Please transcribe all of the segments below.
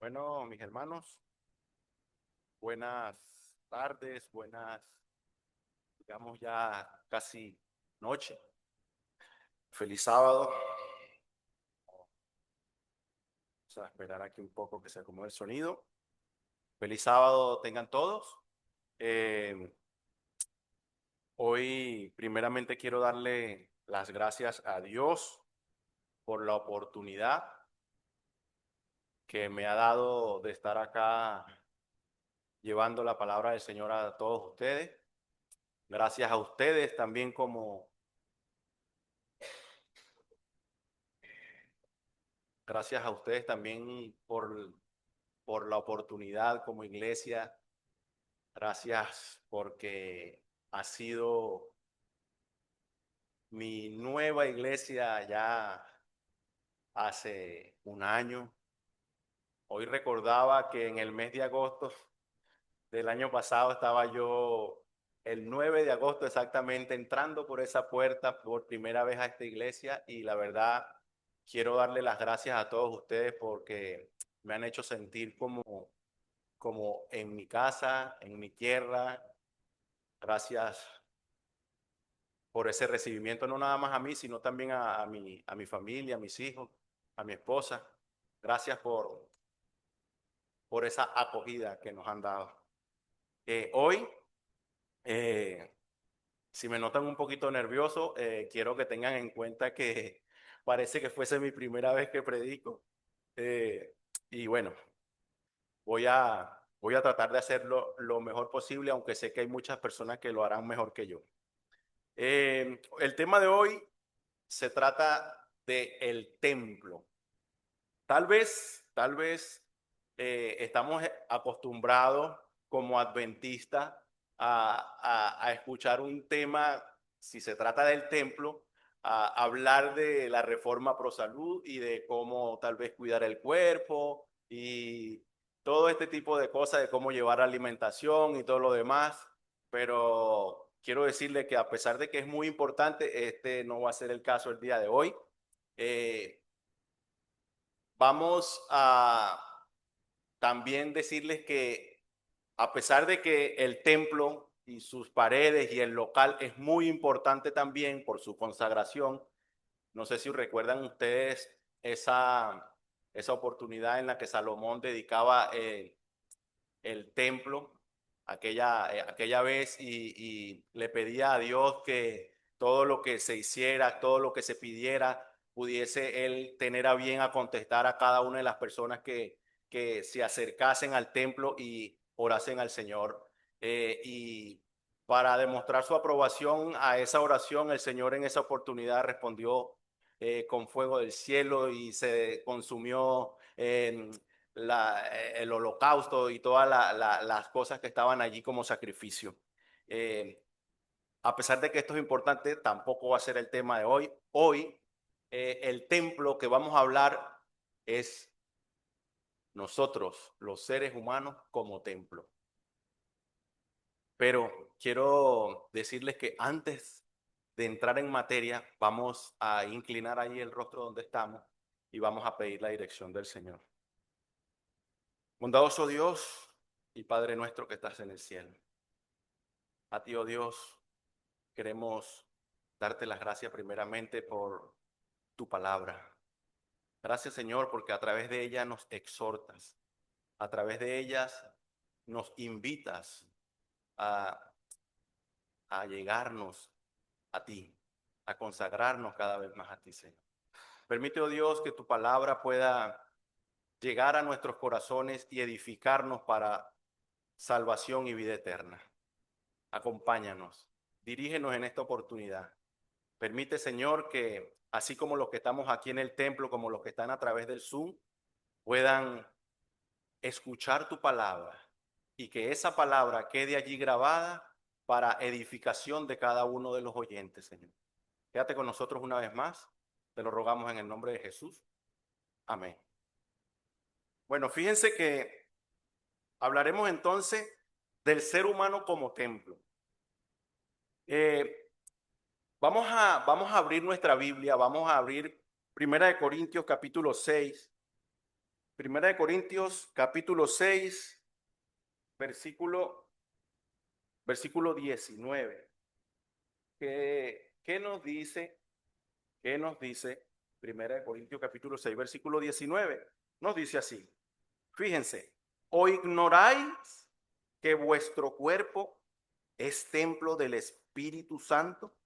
Bueno, mis hermanos, buenas tardes, digamos ya casi noche. Feliz sábado. Vamos a esperar aquí un poco que se acomode el sonido. Feliz sábado tengan todos. Eh, Hoy primeramente quiero darle las gracias a Dios por la oportunidad que me ha dado de estar acá llevando la palabra del Señor a todos ustedes. Gracias a ustedes también gracias a ustedes también por la oportunidad como iglesia. Gracias porque ha sido mi nueva iglesia ya hace un año. Hoy recordaba que en el mes de agosto del año pasado estaba yo el 9 de agosto exactamente entrando por esa puerta por primera vez a esta iglesia y la verdad quiero darle las gracias a todos ustedes porque me han hecho sentir como en mi casa, en mi tierra. Gracias por ese recibimiento, no nada más a mí, sino también a mi familia, a mis hijos, a mi esposa. Gracias por esa acogida que nos han dado. Hoy, eh, si me notan un poquito nervioso, quiero que tengan en cuenta que parece que fuese mi primera vez que predico. Eh, y bueno, voy a tratar de hacerlo lo mejor posible, aunque sé que hay muchas personas que lo harán mejor que yo. El tema de hoy se trata de el templo. Tal vez estamos acostumbrados como adventistas a escuchar un tema, si se trata del templo, a hablar de la reforma pro salud y de cómo tal vez cuidar el cuerpo y todo este tipo de cosas, de cómo llevar alimentación y todo lo demás. Pero quiero decirle que a pesar de que es muy importante, este no va a ser el caso el día de hoy. Eh, Vamos a también decirles que a pesar de que el templo y sus paredes y el local es muy importante también por su consagración, no sé si recuerdan ustedes esa oportunidad en la que Salomón dedicaba el templo aquella vez y le pedía a Dios que todo lo que se hiciera, todo lo que se pidiera, pudiese él tener a bien a contestar a cada una de las personas que se acercasen al templo y orasen al Señor. Y para demostrar su aprobación a esa oración, el Señor en esa oportunidad respondió con fuego del cielo y se consumió el holocausto y todas las cosas que estaban allí como sacrificio. Eh, a pesar de que esto es importante, tampoco va a ser el tema de hoy. Hoy, el templo que vamos a hablar es nosotros, los seres humanos, como templo. Pero quiero decirles que antes de entrar en materia, vamos a inclinar ahí el rostro donde estamos y vamos a pedir la dirección del Señor. Bondadoso Dios y Padre nuestro que estás en el cielo. A ti, oh Dios, queremos darte las gracias primeramente por tu palabra. Gracias, Señor, porque a través de ella nos exhortas, a través de ellas nos invitas a, a llegarnos a ti, a consagrarnos cada vez más a ti, Señor. Permite, oh Dios, que tu palabra pueda llegar a nuestros corazones y edificarnos para salvación y vida eterna. Acompáñanos, dirígenos en esta oportunidad. Permite, Señor, que así como los que estamos aquí en el templo, como los que están a través del Zoom, puedan escuchar tu palabra y que esa palabra quede allí grabada para edificación de cada uno de los oyentes, Señor. Quédate con nosotros una vez más. Te lo rogamos en el nombre de Jesús. Amén. Bueno, fíjense que hablaremos entonces del ser humano como templo. Eh, vamos a abrir nuestra Biblia, vamos a abrir Primera de Corintios capítulo 6. Primera de Corintios, capítulo 6, versículo 19. ¿Qué nos dice? ¿Qué nos dice? Primera de Corintios, capítulo 6, versículo 19. Nos dice así. Fíjense, ¿o ignoráis que vuestro cuerpo es templo del Espíritu Santo,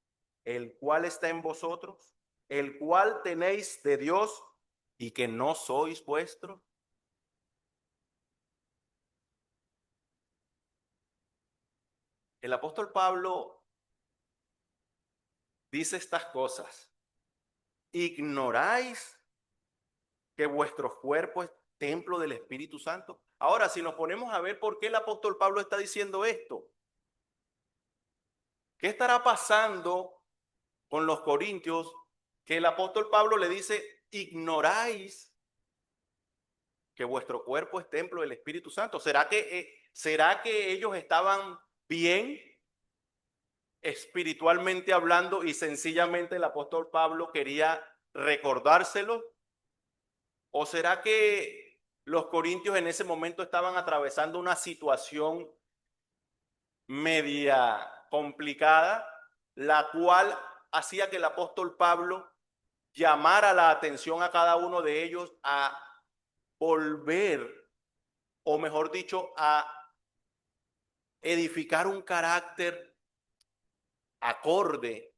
el cual está en vosotros, el cual tenéis de Dios y que no sois vuestros? El apóstol Pablo dice estas cosas. ¿Ignoráis que vuestro cuerpo es templo del Espíritu Santo? Ahora, si nos ponemos a ver por qué el apóstol Pablo está diciendo esto, ¿qué estará pasando con los corintios que el apóstol Pablo le dice, ignoráis que vuestro cuerpo es templo del Espíritu Santo? ¿Será que ellos estaban bien espiritualmente hablando y sencillamente el apóstol Pablo quería recordárselo? ¿O será que los corintios en ese momento estaban atravesando una situación media complicada, la cual hacía que el apóstol Pablo llamara la atención a cada uno de ellos a volver, o mejor dicho, a edificar un carácter acorde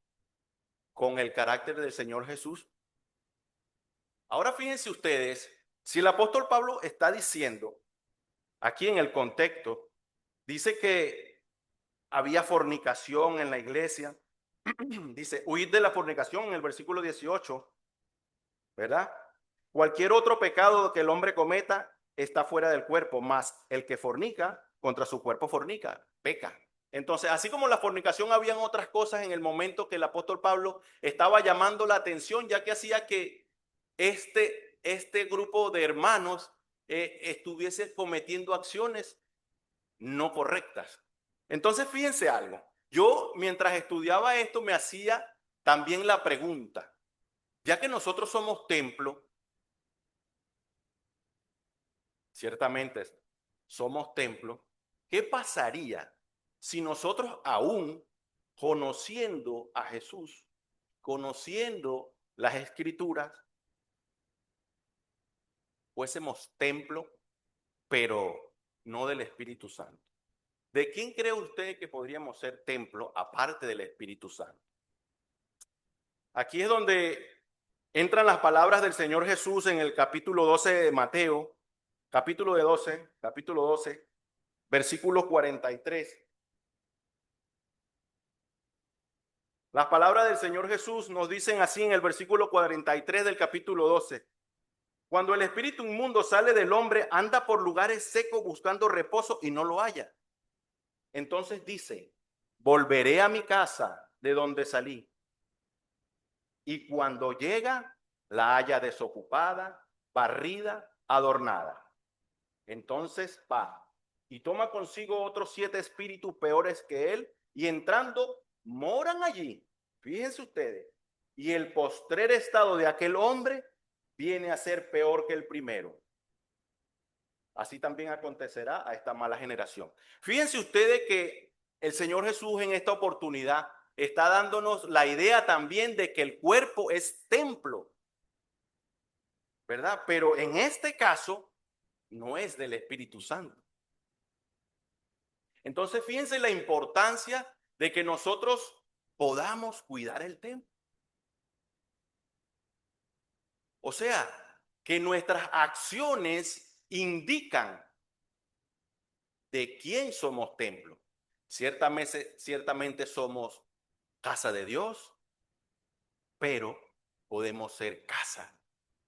con el carácter del Señor Jesús? Ahora fíjense ustedes, si el apóstol Pablo está diciendo, aquí en el contexto, dice que había fornicación en la iglesia, dice, huid de la fornicación en el versículo 18, ¿verdad? Cualquier otro pecado que el hombre cometa está fuera del cuerpo, mas el que fornica contra su cuerpo fornica, peca. Entonces, así como la fornicación, habían otras cosas en el momento que el apóstol Pablo estaba llamando la atención, ya que hacía que este grupo de hermanos estuviese cometiendo acciones no correctas. Entonces, fíjense algo. Yo, mientras estudiaba esto, me hacía también la pregunta, ya que nosotros somos templo, ciertamente somos templo, ¿qué pasaría si nosotros aún conociendo a Jesús, conociendo las escrituras, fuésemos templo, pero no del Espíritu Santo? ¿De quién cree usted que podríamos ser templo aparte del Espíritu Santo? Aquí es donde entran las palabras del Señor Jesús en el capítulo 12 de Mateo, capítulo 12, versículo 43. Las palabras del Señor Jesús nos dicen así en el versículo 43 del capítulo 12. Cuando el espíritu inmundo sale del hombre, anda por lugares secos buscando reposo y no lo halla. Entonces dice, volveré a mi casa de donde salí. Y cuando llega, la halla desocupada, barrida, adornada. Entonces va y toma consigo otros 7 espíritus peores que él, y entrando moran allí. Fíjense ustedes. Y el postrer estado de aquel hombre viene a ser peor que el primero. Así también acontecerá a esta mala generación. Fíjense ustedes que el Señor Jesús en esta oportunidad está dándonos la idea también de que el cuerpo es templo, ¿verdad? Pero en este caso no es del Espíritu Santo. Entonces, fíjense la importancia de que nosotros podamos cuidar el templo. O sea, que nuestras acciones indican de quién somos templo. Ciertamente somos casa de Dios, pero podemos ser casa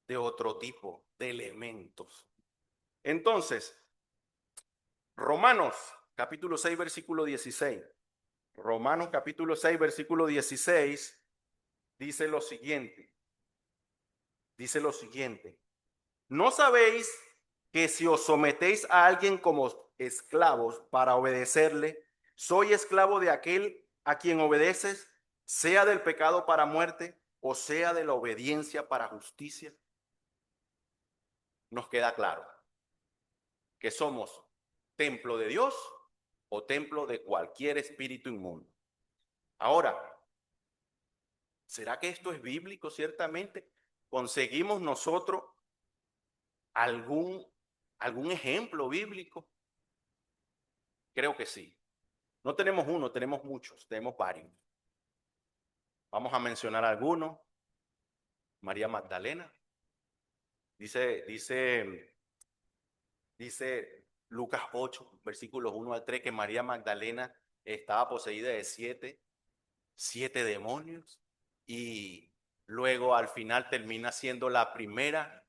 de otro tipo de elementos. Entonces, Romanos capítulo 6, versículo 16. Romanos capítulo 6, versículo 16 dice lo siguiente. Dice lo siguiente. ¿No sabéis que si os sometéis a alguien como esclavos para obedecerle, soy esclavo de aquel a quien obedeces, sea del pecado para muerte o sea de la obediencia para justicia? nos queda claro que somos templo de Dios o templo de cualquier espíritu inmundo. Ahora, ¿será que esto es bíblico? Ciertamente, ¿conseguimos nosotros algún ejemplo bíblico? Creo que sí. No tenemos uno, tenemos muchos, tenemos varios. Vamos a mencionar algunos. María Magdalena. Dice Lucas 8, versículos 1 al 3, que María Magdalena estaba poseída de siete demonios y luego al final termina siendo la primera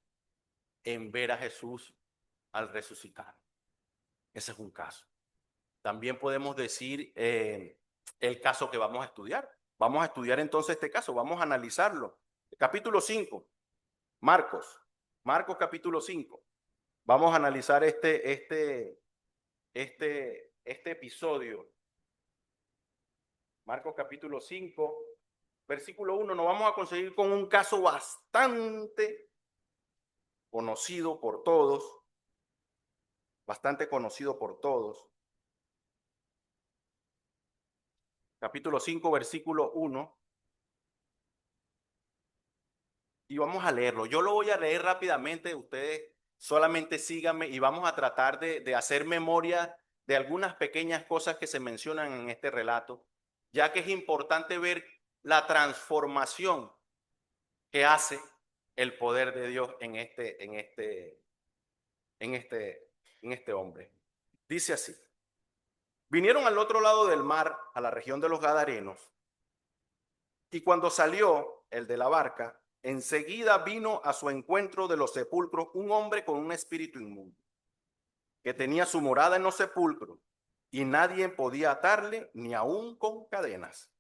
en ver a Jesús al resucitar. Ese es un caso. También podemos decir el caso que vamos a estudiar. Vamos a estudiar entonces este caso, vamos a analizarlo. Capítulo 5, Marcos capítulo 5. Vamos a analizar este episodio. Marcos capítulo 5, versículo 1. Nos vamos a conseguir con un caso bastante conocido por todos. Capítulo 5, versículo 1. Y vamos a leerlo. Yo lo voy a leer rápidamente. Ustedes solamente síganme y vamos a tratar de hacer memoria de algunas pequeñas cosas que se mencionan en este relato, ya que es importante ver la transformación que hace el poder de Dios en este hombre. Dice así: vinieron al otro lado del mar, a la región de los Gadarenos, y cuando salió el de la barca, enseguida vino a su encuentro de los sepulcros un hombre con un espíritu inmundo, que tenía su morada en los sepulcros, y nadie podía atarle ni aun con cadenas,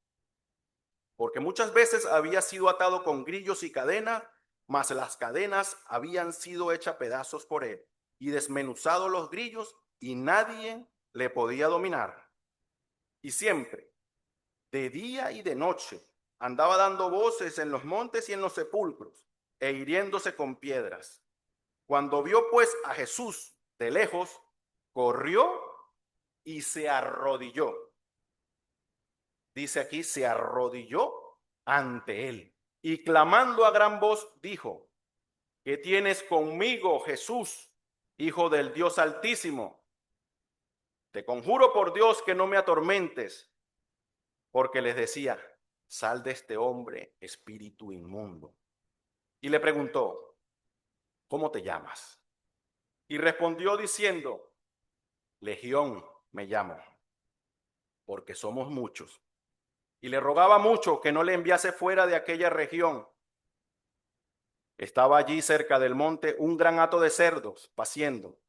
porque muchas veces había sido atado con grillos y cadenas, mas las cadenas habían sido hechas pedazos por él, y desmenuzados los grillos, y nadie le podía dominar. Y siempre, de día y de noche, andaba dando voces en los montes y en los sepulcros, e hiriéndose con piedras. Cuando vio pues a Jesús de lejos, corrió y se arrodilló. Dice aquí, se arrodilló ante él. Y clamando a gran voz, dijo: ¿qué tienes conmigo, Jesús, Hijo del Dios Altísimo? Te conjuro por Dios que no me atormentes. Porque les decía: sal de este hombre, espíritu inmundo. Y le preguntó: ¿cómo te llamas? Y respondió diciendo: Legión me llamo, porque somos muchos. Y le rogaba mucho que no le enviase fuera de aquella región. Estaba allí cerca del monte un gran hato de cerdos paciendo.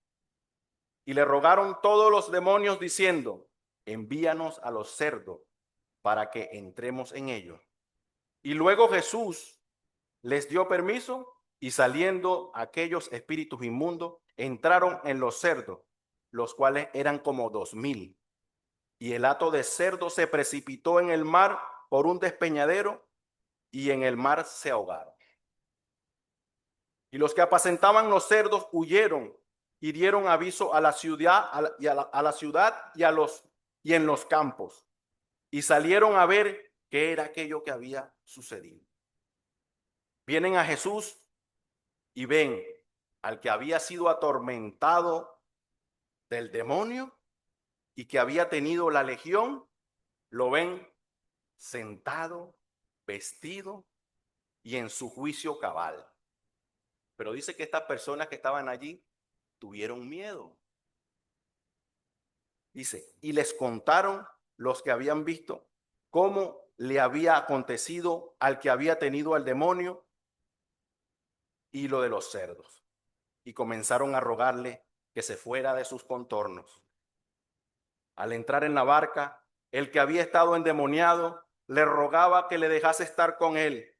Y le rogaron todos los demonios diciendo: envíanos a los cerdos para que entremos en ellos. Y luego Jesús les dio permiso, y saliendo aquellos espíritus inmundos, entraron en los cerdos, los cuales eran como 2000. Y el hato de cerdo se precipitó en el mar por un despeñadero, y en el mar se ahogaron. Y los que apacentaban los cerdos huyeron y dieron aviso a la ciudad, a la ciudad y en los campos, y salieron a ver qué era aquello que había sucedido. Vienen a Jesús y ven al que había sido atormentado del demonio y que había tenido la legión, lo ven sentado, vestido y en su juicio cabal. Pero dice que estas personas que estaban allí tuvieron miedo. Dice, y les contaron los que habían visto cómo le había acontecido al que había tenido al demonio y lo de los cerdos. Y comenzaron a rogarle que se fuera de sus contornos. Al entrar en la barca, el que había estado endemoniado le rogaba que le dejase estar con él,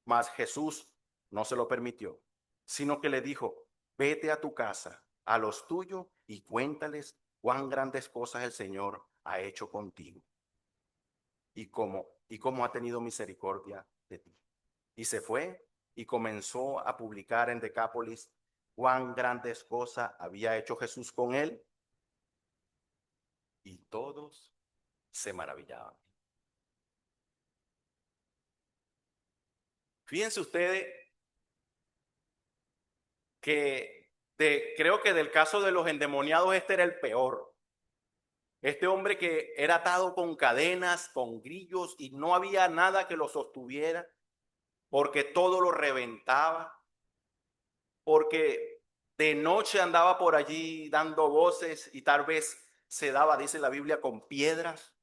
mas Jesús no se lo permitió, sino que le dijo: vete a tu casa, a los tuyos, y cuéntales cuán grandes cosas el Señor ha hecho contigo y cómo ha tenido misericordia de ti. Y se fue y comenzó a publicar en Decápolis cuán grandes cosas había hecho Jesús con él, y todos se maravillaban. Fíjense ustedes que creo que del caso de los endemoniados este era el peor. Este hombre que era atado con cadenas, con grillos, y no había nada que lo sostuviera, porque todo lo reventaba, porque de noche andaba por allí dando voces y tal vez se daba, dice la Biblia, con piedras.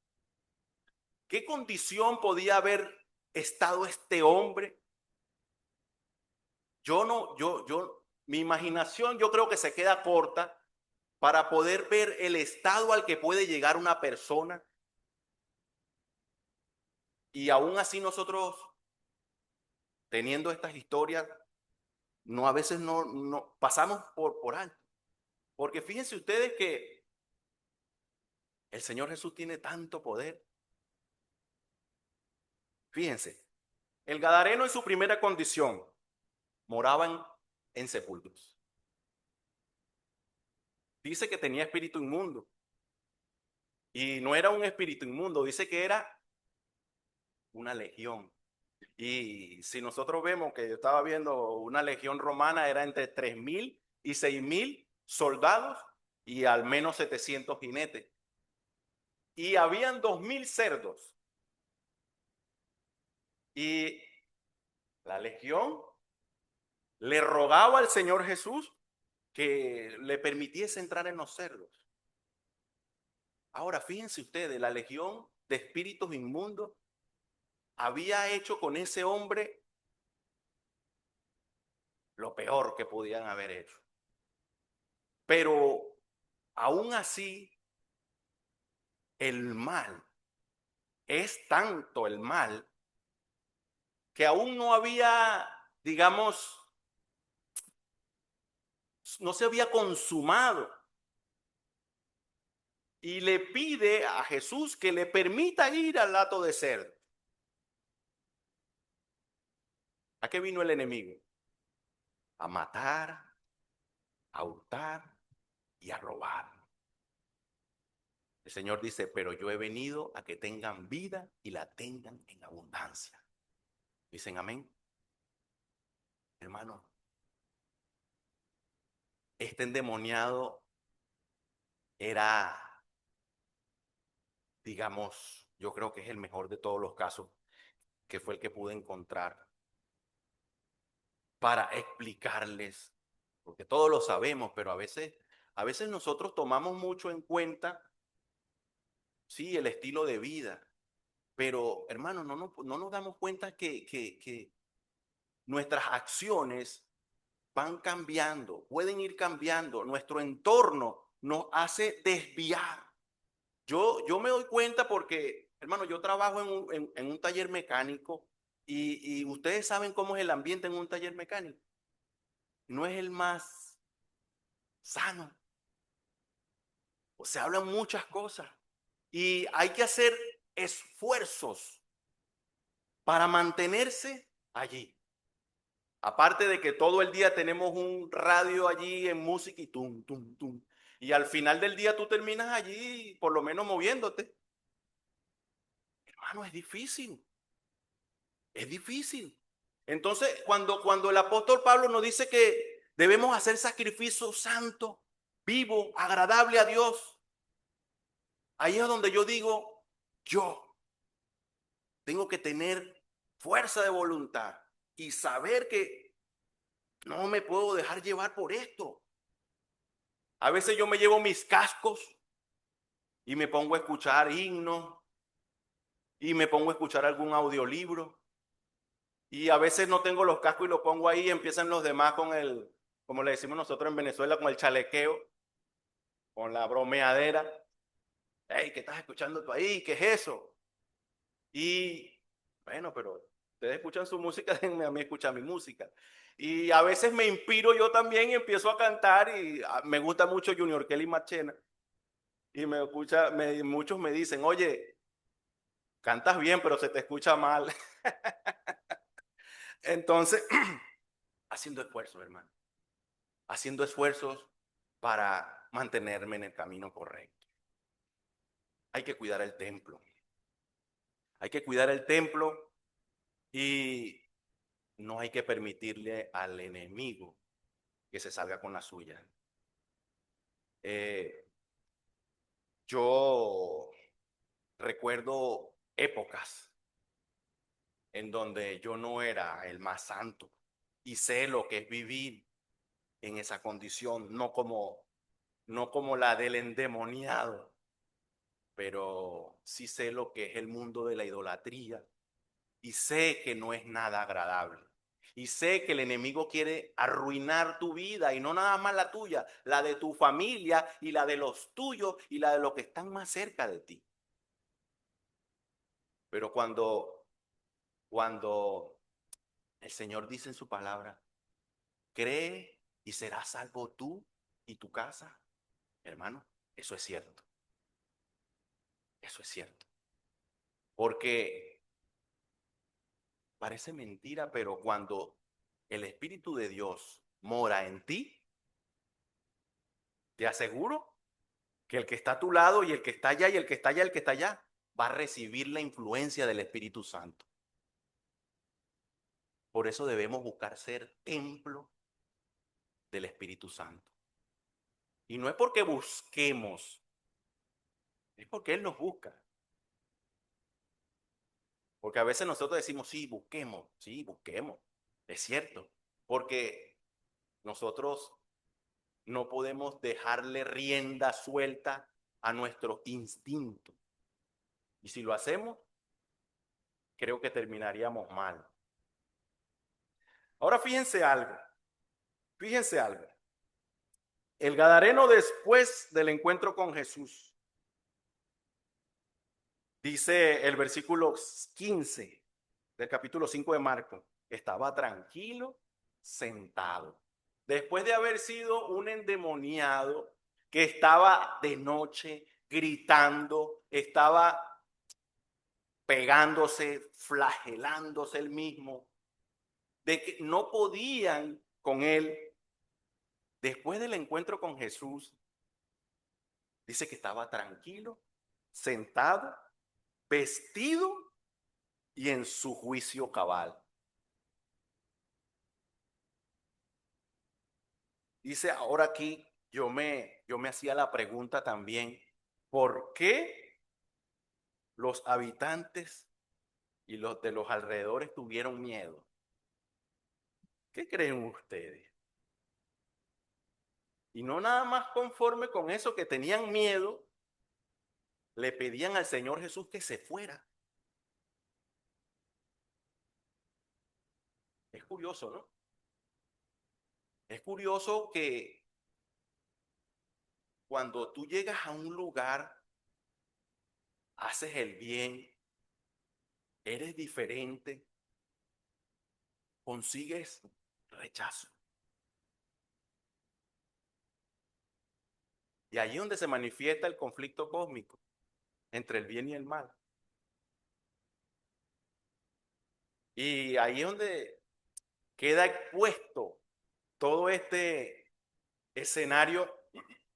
¿Qué condición podía haber estado este hombre? Mi imaginación yo creo que se queda corta para poder ver el estado al que puede llegar una persona. Y aún así nosotros, teniendo estas historias, no, a veces no pasamos por alto. Porque fíjense ustedes que el Señor Jesús tiene tanto poder. Fíjense, el gadareno en su primera condición moraban en sepulcros. Dice que tenía espíritu inmundo. Y no era un espíritu inmundo, dice que era una legión. Y si nosotros vemos que yo estaba viendo una legión romana, era entre 3.000 y 6.000 soldados y al menos 700 jinetes. Y habían 2.000 cerdos. Y la legión le rogaba al Señor Jesús que le permitiese entrar en los cerdos. Ahora, fíjense ustedes, la legión de espíritus inmundos había hecho con ese hombre lo peor que podían haber hecho. Pero aún así, el mal es tanto el mal que aún no había, digamos, no se había consumado. Y le pide a Jesús que le permita ir al hato de cerdo. ¿A qué vino el enemigo? A matar, a hurtar y a robar. El Señor dice, pero yo he venido a que tengan vida y la tengan en abundancia. Dicen amén. Hermano, este endemoniado era, digamos, yo creo que es el mejor de todos los casos, que fue el que pude encontrar para explicarles, porque todos lo sabemos, pero a veces nosotros tomamos mucho en cuenta, sí, el estilo de vida, pero hermano, no nos damos cuenta que nuestras acciones van cambiando, pueden ir cambiando, nuestro entorno nos hace desviar. Yo me doy cuenta porque, hermano, yo trabajo en un taller mecánico y ustedes saben cómo es el ambiente en un taller mecánico. No es el más sano. O se hablan muchas cosas y hay que hacer esfuerzos para mantenerse allí. Aparte de que todo el día tenemos un radio allí en música y tum, tum, tum. Y al final del día tú terminas allí por lo menos moviéndote. Hermano, es difícil. Es difícil. Entonces, cuando el apóstol Pablo nos dice que debemos hacer sacrificio santo, vivo, agradable a Dios, ahí es donde yo digo, yo tengo que tener fuerza de voluntad y saber que no me puedo dejar llevar por esto. A veces yo me llevo mis cascos y me pongo a escuchar himnos y me pongo a escuchar algún audiolibro. Y a veces no tengo los cascos y los pongo ahí y empiezan los demás con como le decimos nosotros en Venezuela, con el chalequeo, con la bromeadera. Hey, ¿qué estás escuchando tú ahí? ¿Qué es eso? Y bueno, pero ustedes escuchan su música, déjenme a mí escuchar mi música. Y a veces me inspiro yo también y empiezo a cantar y me gusta mucho Junior Kelly Marchena. Y muchos me dicen, oye, cantas bien, pero se te escucha mal. Entonces, haciendo esfuerzo, hermano. haciendo esfuerzos para mantenerme en el camino correcto. Hay que cuidar el templo. Hay que cuidar el templo y no hay que permitirle al enemigo que se salga con la suya. Eh, yo recuerdo épocas en donde yo no era el más santo y sé lo que es vivir en esa condición, no como la del endemoniado, pero sí sé lo que es el mundo de la idolatría y sé que no es nada agradable. Y sé que el enemigo quiere arruinar tu vida y no nada más la tuya, la de tu familia y la de los tuyos y la de los que están más cerca de ti. Pero cuando el Señor dice en su palabra, cree y serás salvo tú y tu casa, hermano, eso es cierto. Eso es cierto. Porque parece mentira, pero cuando el Espíritu de Dios mora en ti, te aseguro que el que está a tu lado y el que está allá y el que está allá, el que está allá, va a recibir la influencia del Espíritu Santo. Por eso debemos buscar ser templo del Espíritu Santo. Y no es porque busquemos, es porque Él nos busca. Porque a veces nosotros decimos, sí, busquemos. Es cierto, porque nosotros no podemos dejarle rienda suelta a nuestro instinto. Y si lo hacemos, creo que terminaríamos mal. Ahora fíjense algo. El Gadareno después del encuentro con Jesús, dice el versículo 15 del capítulo 5 de Marcos, estaba tranquilo, sentado. Después de haber sido un endemoniado que estaba de noche gritando, estaba pegándose, flagelándose él mismo, de que no podían con él. Después del encuentro con Jesús, dice que estaba tranquilo, sentado, vestido y en su juicio cabal. Dice ahora aquí, yo me hacía la pregunta también, ¿por qué los habitantes y los de los alrededores tuvieron miedo? ¿Qué creen ustedes? Y no nada más conforme con eso que tenían miedo, le pedían al Señor Jesús que se fuera. Es curioso, ¿no? Es curioso que cuando tú llegas a un lugar, haces el bien, eres diferente, consigues rechazo. Y ahí es donde se manifiesta el conflicto cósmico entre el bien y el mal. Y ahí es donde queda expuesto todo este escenario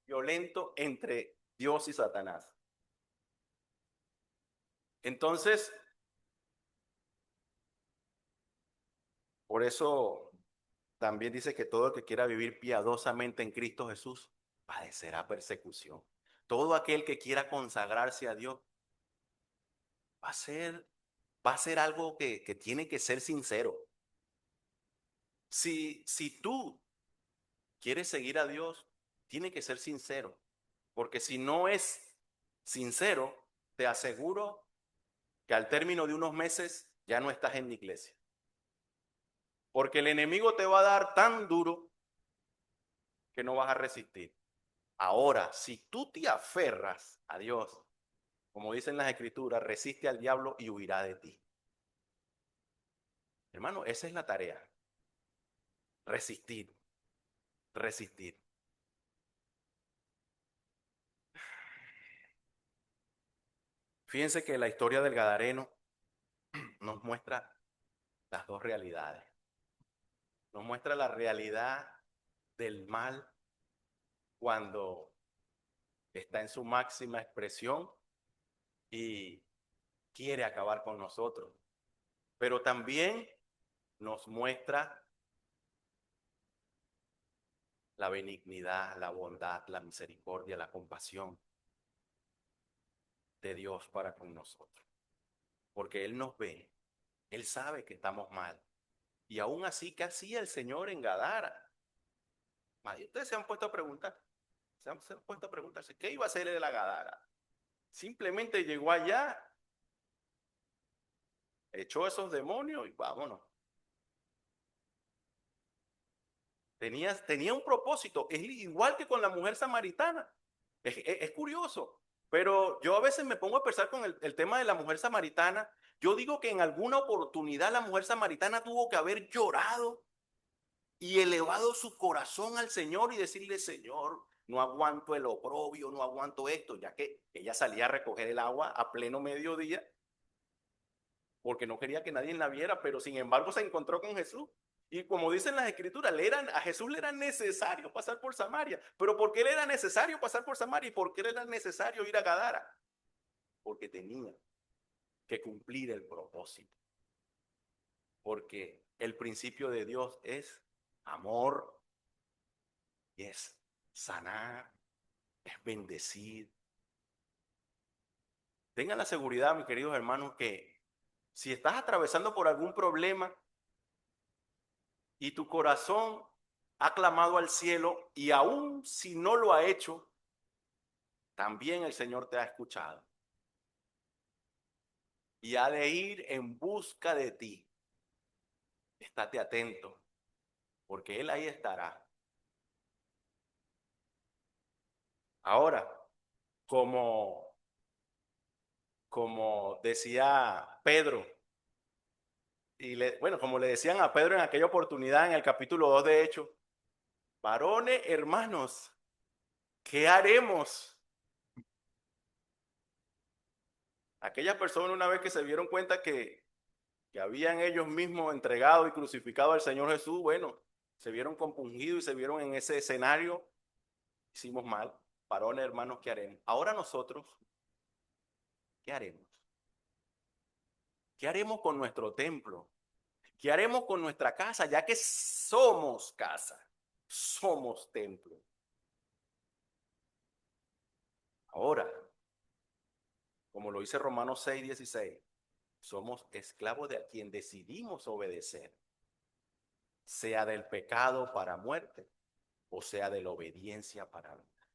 violento entre Dios y Satanás. Entonces, por eso también dice que todo el que quiera vivir piadosamente en Cristo Jesús padecerá persecución. Todo aquel que quiera consagrarse a Dios va a ser, va a ser algo que tiene que ser sincero. Si tú quieres seguir a Dios, tiene que ser sincero. Porque si no es sincero, te aseguro que al término de unos meses ya no estás en la iglesia. Porque el enemigo te va a dar tan duro que no vas a resistir. Ahora, si tú te aferras a Dios, como dicen las escrituras, resiste al diablo y huirá de ti. Hermano, esa es la tarea. Resistir, resistir. Fíjense que la historia del Gadareno nos muestra las dos realidades. Nos muestra la realidad del mal cuando está en su máxima expresión y quiere acabar con nosotros. Pero también nos muestra la benignidad, la bondad, la misericordia, la compasión de Dios para con nosotros. Porque Él nos ve, Él sabe que estamos mal. Y aún así, ¿qué hacía el Señor en Gadara? Ustedes se han puesto a preguntar, se han puesto a preguntarse, ¿qué iba a hacer él de la Gadara? Simplemente llegó allá, echó esos demonios y vámonos. Tenía un propósito, es igual que con la mujer samaritana. Es curioso, pero yo a veces me pongo a pensar con el tema de la mujer samaritana. Yo digo que en alguna oportunidad la mujer samaritana tuvo que haber llorado y elevado su corazón al Señor y decirle, Señor, no aguanto el oprobio, no aguanto esto, ya que ella salía a recoger el agua a pleno mediodía porque no quería que nadie la viera, pero sin embargo se encontró con Jesús. Y como dicen las escrituras, a Jesús le era necesario pasar por Samaria. Pero ¿por qué le era necesario pasar por Samaria? ¿Y por qué le era necesario ir a Gadara? Porque tenía que cumplir el propósito. Porque el principio de Dios es amor, y es sanar, es bendecir. Tengan la seguridad, mis queridos hermanos, que si estás atravesando por algún problema y tu corazón ha clamado al cielo y aún si no lo ha hecho, también el Señor te ha escuchado y ha de ir en busca de ti. Estate atento, porque Él ahí estará. Ahora, como, como decía Pedro, bueno, como le decían a Pedro en aquella oportunidad en el capítulo 2 de Hechos, varones, hermanos, ¿qué haremos? Aquellas personas una vez que se dieron cuenta que habían ellos mismos entregado y crucificado al Señor Jesús, bueno, se vieron compungidos y se vieron en ese escenario, hicimos mal, varones, hermanos, ¿qué haremos? Ahora nosotros, ¿qué haremos? ¿Qué haremos con nuestro templo? ¿Qué haremos con nuestra casa? Ya que somos casa, somos templo. Ahora, como lo dice Romanos 6:16, somos esclavos de a quien decidimos obedecer, sea del pecado para muerte o sea de la obediencia para vida.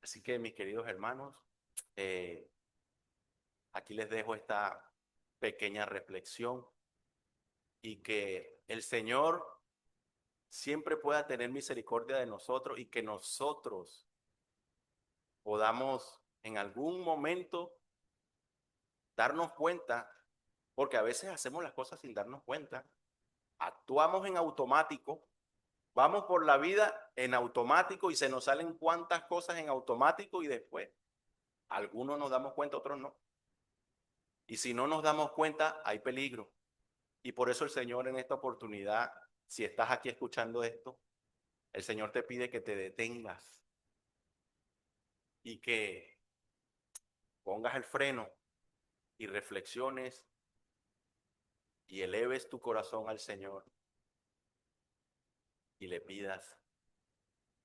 Así que, mis queridos hermanos, eh, aquí les dejo esta pequeña reflexión y que el Señor siempre pueda tener misericordia de nosotros y que nosotros podamos en algún momento darnos cuenta, porque a veces hacemos las cosas sin darnos cuenta, actuamos en automático, vamos por la vida en automático y se nos salen cuantas cosas en automático y después algunos nos damos cuenta, otros no. Y si no nos damos cuenta, hay peligro. Y por eso el Señor en esta oportunidad, si estás aquí escuchando esto, el Señor te pide que te detengas y que pongas el freno y reflexiones y eleves tu corazón al Señor y le pidas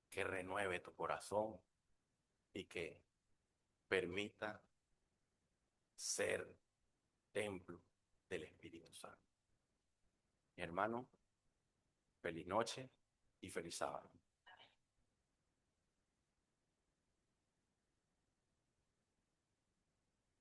que renueve tu corazón y que permita ser templo del Espíritu Santo. Mi hermano, feliz noche y feliz sábado.